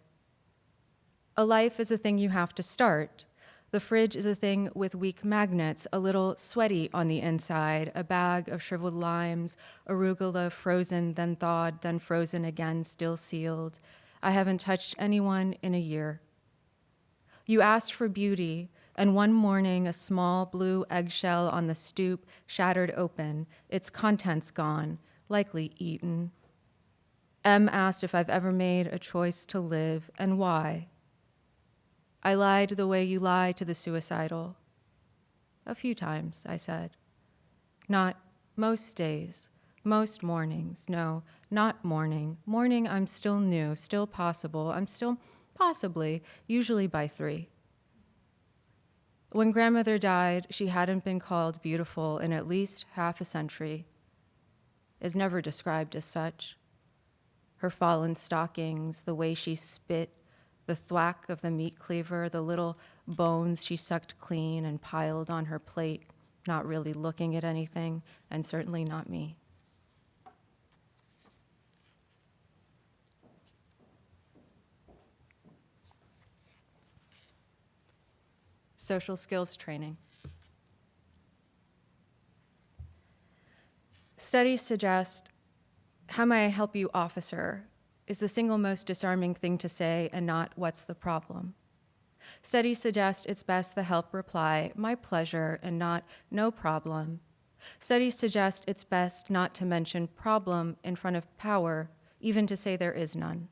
A life is a thing you have to start. The fridge is a thing with weak magnets, a little sweaty on the inside, a bag of shriveled limes, arugula frozen, then thawed, then frozen again, still sealed. I haven't touched anyone in a year. You asked for beauty, and one morning a small blue eggshell on the stoop shattered open, its contents gone, likely eaten. M asked if I've ever made a choice to live, and why. I lied the way you lie to the suicidal. A few times, I said. Not most days, most mornings. No, not morning. Morning, I'm still new, still possible. I'm still possibly, usually by 3. When grandmother died, she hadn't been called beautiful in at least half a century. Is never described as such. Her fallen stockings, the way she spit, the thwack of the meat cleaver, the little bones she sucked clean and piled on her plate, not really looking at anything, and certainly not me. Social skills training. Studies suggest How may I help you, officer, is the single most disarming thing to say and not what's the problem. Studies suggest it's best the help reply, my pleasure, and not no problem. Studies suggest it's best not to mention problem in front of power, even to say there is none.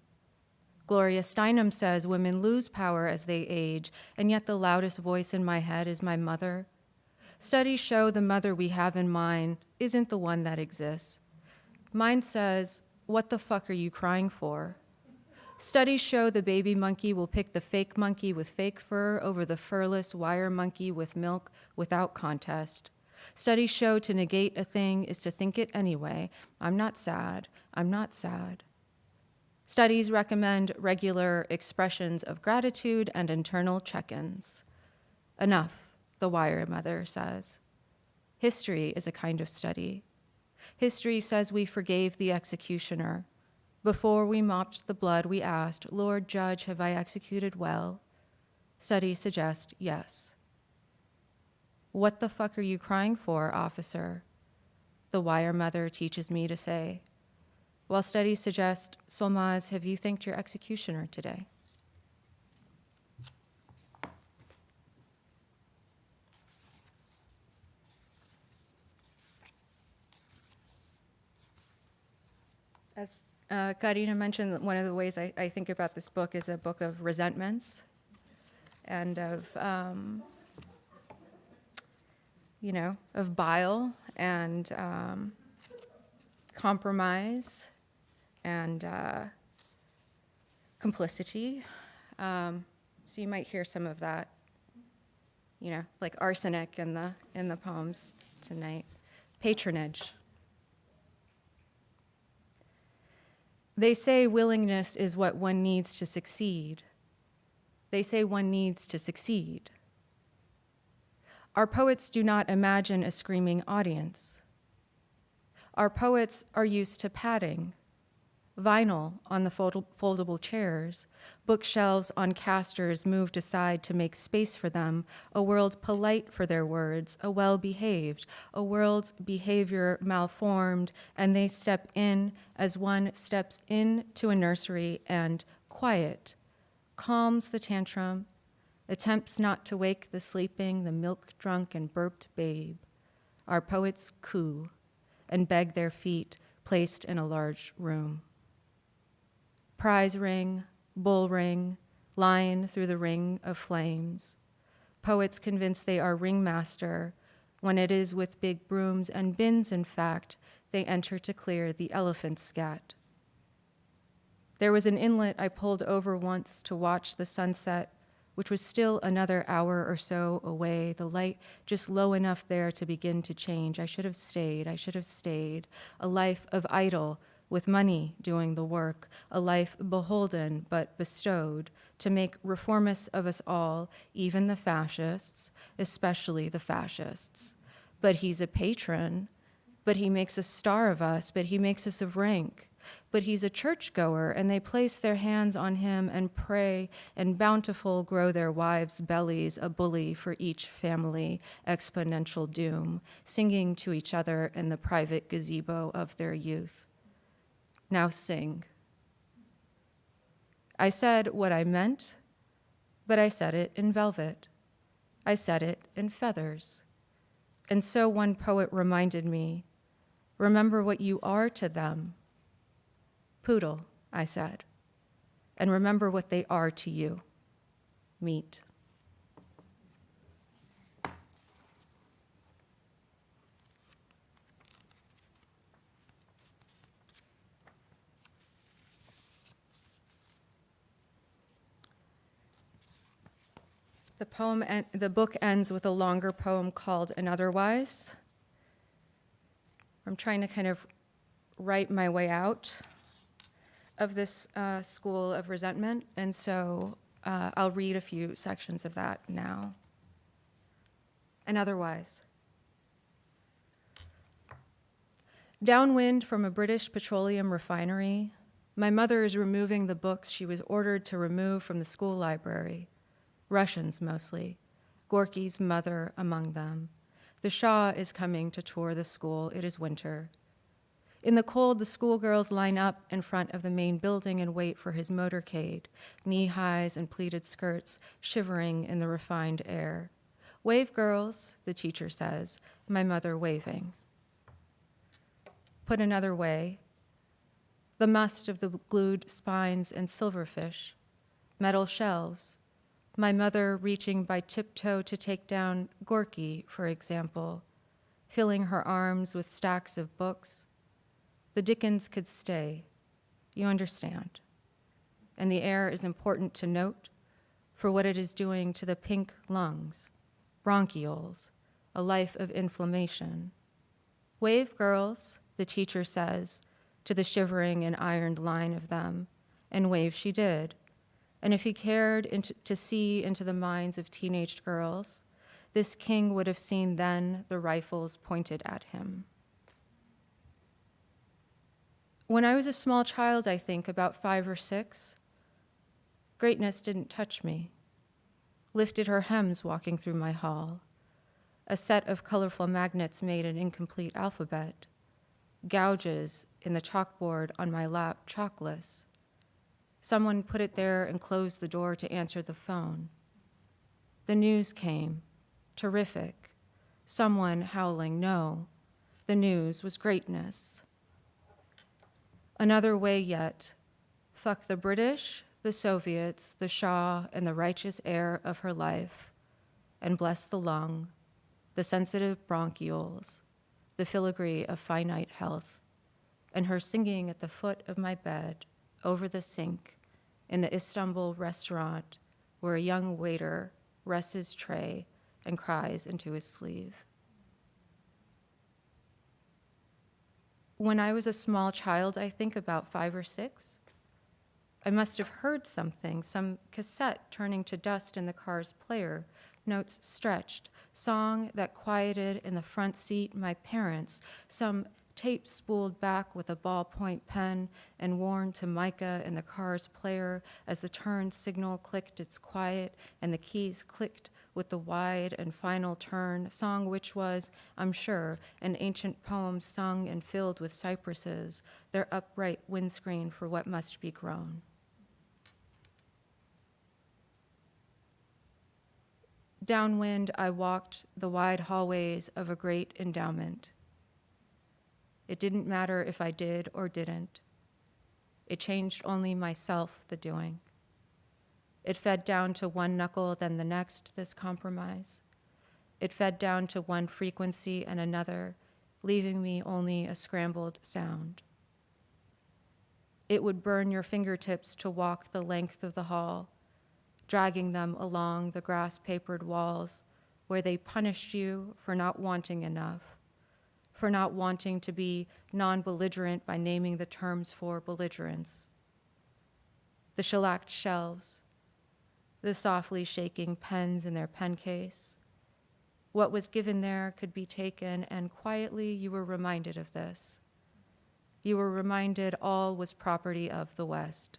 Gloria Steinem says women lose power as they age, and yet the loudest voice in my head is my mother. Studies show the mother we have in mind isn't the one that exists. Mine says, what the fuck are you crying for? Studies show the baby monkey will pick the fake monkey with fake fur over the furless wire monkey with milk without contest. Studies show to negate a thing is to think it anyway. I'm not sad. I'm not sad. Studies recommend regular expressions of gratitude and internal check-ins. Enough, the wire mother says. History is a kind of study. History says we forgave the executioner. Before we mopped the blood, we asked, Lord Judge, have I executed well? Studies suggest yes. What the fuck are you crying for, officer? The wire mother teaches me to say. While studies suggest, Solmaz, have you thanked your executioner today? As Karina mentioned, one of the ways I think about this book is a book of resentments and of bile and compromise and complicity. So you might hear some of that, like arsenic in the poems tonight. Patronage. They say willingness is what one needs to succeed. They say one needs to succeed. Our poets do not imagine a screaming audience. Our poets are used to padding, vinyl on the foldable chairs, bookshelves on casters moved aside to make space for them, a world polite for their words, a well-behaved, a world's behavior malformed, and they step in as one steps into a nursery and quiet, calms the tantrum, attempts not to wake the sleeping, the milk-drunk and burped babe. Our poets coo and beg their feet placed in a large room. Prize ring, bull ring, line through the ring of flames. Poets convinced they are ringmaster, when it is with big brooms and bins, in fact, they enter to clear the elephant scat. There was an inlet I pulled over once to watch the sunset, which was still another hour or so away, the light just low enough there to begin to change. I should have stayed, a life of idle, with money doing the work, a life beholden but bestowed, to make reformists of us all, even the fascists, especially the fascists. But he's a patron, but he makes a star of us, but he makes us of rank. But he's a churchgoer, and they place their hands on him and pray, and bountiful grow their wives' bellies, a bully for each family, exponential doom, singing to each other in the private gazebo of their youth. Now sing. I said what I meant, but I said it in velvet. I said it in feathers. And so one poet reminded me, remember what you are to them. Poodle, I said, and remember what they are to you. Meat. The book ends with a longer poem called An Otherwise. I'm trying to kind of write my way out of this school of resentment, and so I'll read a few sections of that now. An Otherwise. Downwind from a British petroleum refinery, my mother is removing the books she was ordered to remove from the school library. Russians mostly, Gorky's mother among them. The Shah is coming to tour the school. It is winter. In the cold, the schoolgirls line up in front of the main building and wait for his motorcade, knee-highs and pleated skirts shivering in the refined air. Wave, girls, the teacher says, my mother waving. Put another way, the must of the glued spines and silverfish, metal shelves, my mother reaching by tiptoe to take down Gorky, for example, filling her arms with stacks of books. The Dickens could stay, you understand. And the air is important to note for what it is doing to the pink lungs, bronchioles, a life of inflammation. Wave, girls, the teacher says, to the shivering and ironed line of them, and wave she did. And if he cared to see into the minds of teenaged girls, this king would have seen then the rifles pointed at him. When I was a small child, I think, about 5 or 6, greatness didn't touch me. Lifted her hems walking through my hall. A set of colorful magnets made an incomplete alphabet. Gouges in the chalkboard on my lap, chalkless. Someone put it there and closed the door to answer the phone. The news came, terrific. Someone howling, no. The news was greatness. Another way yet, fuck the British, the Soviets, the Shah, and the righteous air of her life, and bless the lung, the sensitive bronchioles, the filigree of finite health, and her singing at the foot of my bed, over the sink, in the Istanbul restaurant where a young waiter rests his tray and cries into his sleeve. When I was a small child, I think about 5 or 6, I must have heard something, some cassette turning to dust in the car's player, notes stretched, song that quieted in the front seat my parents, some tape spooled back with a ballpoint pen and worn to mica in the car's player as the turn signal clicked its quiet and the keys clicked with the wide and final turn, song which was, I'm sure, an ancient poem sung and filled with cypresses, their upright windscreen for what must be grown. Downwind, I walked the wide hallways of a great endowment. It didn't matter if I did or didn't. It changed only myself, the doing. It fed down to one knuckle, then the next, this compromise. It fed down to one frequency and another, leaving me only a scrambled sound. It would burn your fingertips to walk the length of the hall, dragging them along the grass-papered walls where they punished you for not wanting enough, for not wanting to be non-belligerent by naming the terms for belligerence. The shellacked shelves, the softly shaking pens in their pen case. What was given there could be taken, and quietly you were reminded of this. You were reminded all was property of the West.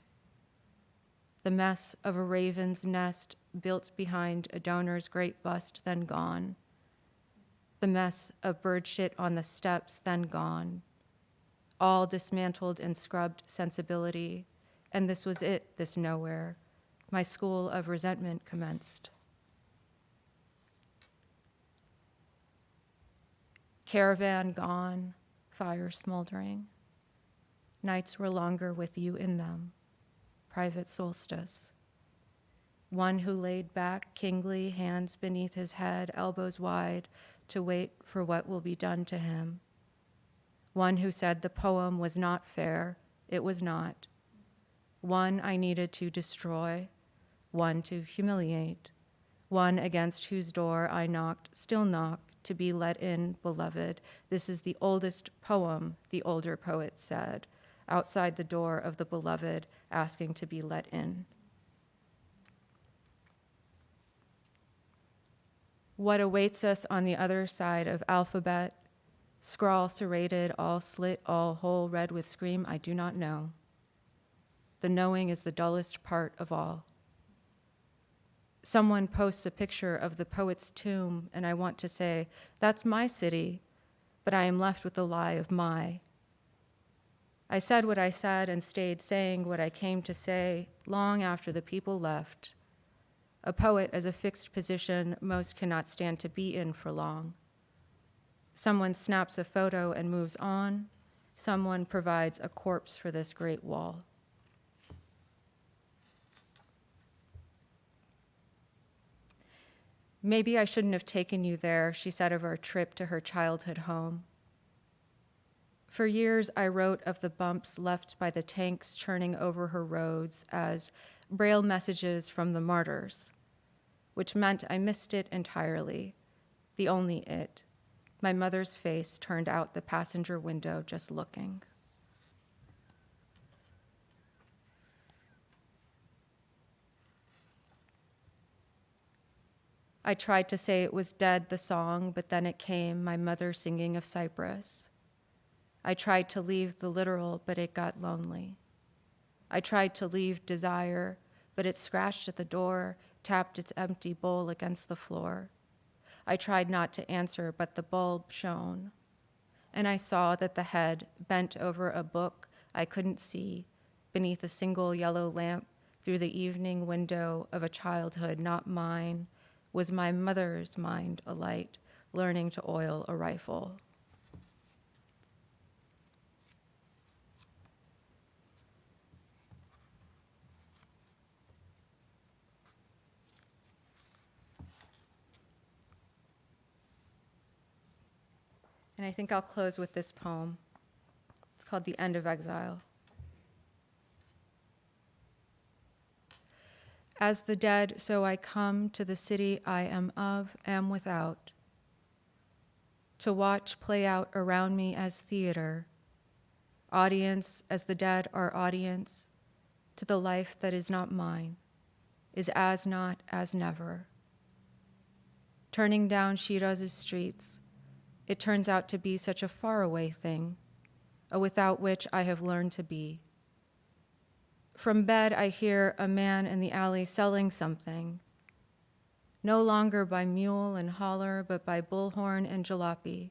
The mess of a raven's nest built behind a donor's great bust, then gone. The mess of bird shit on the steps, then gone. All dismantled and scrubbed sensibility, and this was it, this nowhere. My school of resentment commenced. Caravan gone, fire smoldering. Nights were longer with you in them. Private solstice. One who laid back kingly, hands beneath his head, elbows wide, to wait for what will be done to him. One who said the poem was not fair, it was not. One I needed to destroy, one to humiliate, one against whose door I knocked, still knock, to be let in, beloved. This is the oldest poem, the older poet said, outside the door of the beloved, asking to be let in. What awaits us on the other side of alphabet, scrawl serrated, all slit, all whole, read with scream, I do not know. The knowing is the dullest part of all. Someone posts a picture of the poet's tomb, and I want to say, that's my city, but I am left with the lie of my. I said what I said and stayed saying what I came to say long after the people left. A poet is a fixed position most cannot stand to be in for long. Someone snaps a photo and moves on. Someone provides a corpse for this great wall. Maybe I shouldn't have taken you there, she said of our trip to her childhood home. For years, I wrote of the bumps left by the tanks churning over her roads as Braille messages from the martyrs, which meant I missed it entirely, the only it. My mother's face turned out the passenger window just looking. I tried to say it was dead, the song, but then it came, my mother singing of Cyprus. I tried to leave the literal, but it got lonely. I tried to leave desire, but it scratched at the door, tapped its empty bowl against the floor. I tried not to answer, but the bulb shone. And I saw that the head, bent over a book I couldn't see, beneath a single yellow lamp through the evening window of a childhood not mine, was my mother's mind alight, learning to oil a rifle. And I think I'll close with this poem. It's called The End of Exile. As the dead, so I come to the city I am of, am without, to watch play out around me as theater, audience as the dead are audience, to the life that is not mine, is as not as never. Turning down Shiraz's streets, it turns out to be such a faraway thing, a without which I have learned to be. From bed, I hear a man in the alley selling something, no longer by mule and holler, but by bullhorn and jalopy.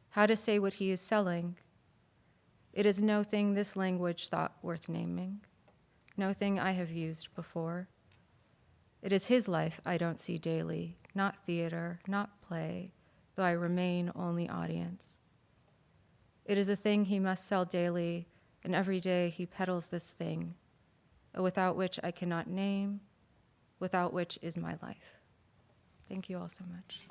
How to say what he is selling? It is no thing this language thought worth naming, no thing I have used before. It is his life I don't see daily, not theater, not play, though I remain only audience. It is a thing he must sell daily, and every day he peddles this thing, a without which I cannot name, without which is my life. Thank you all so much.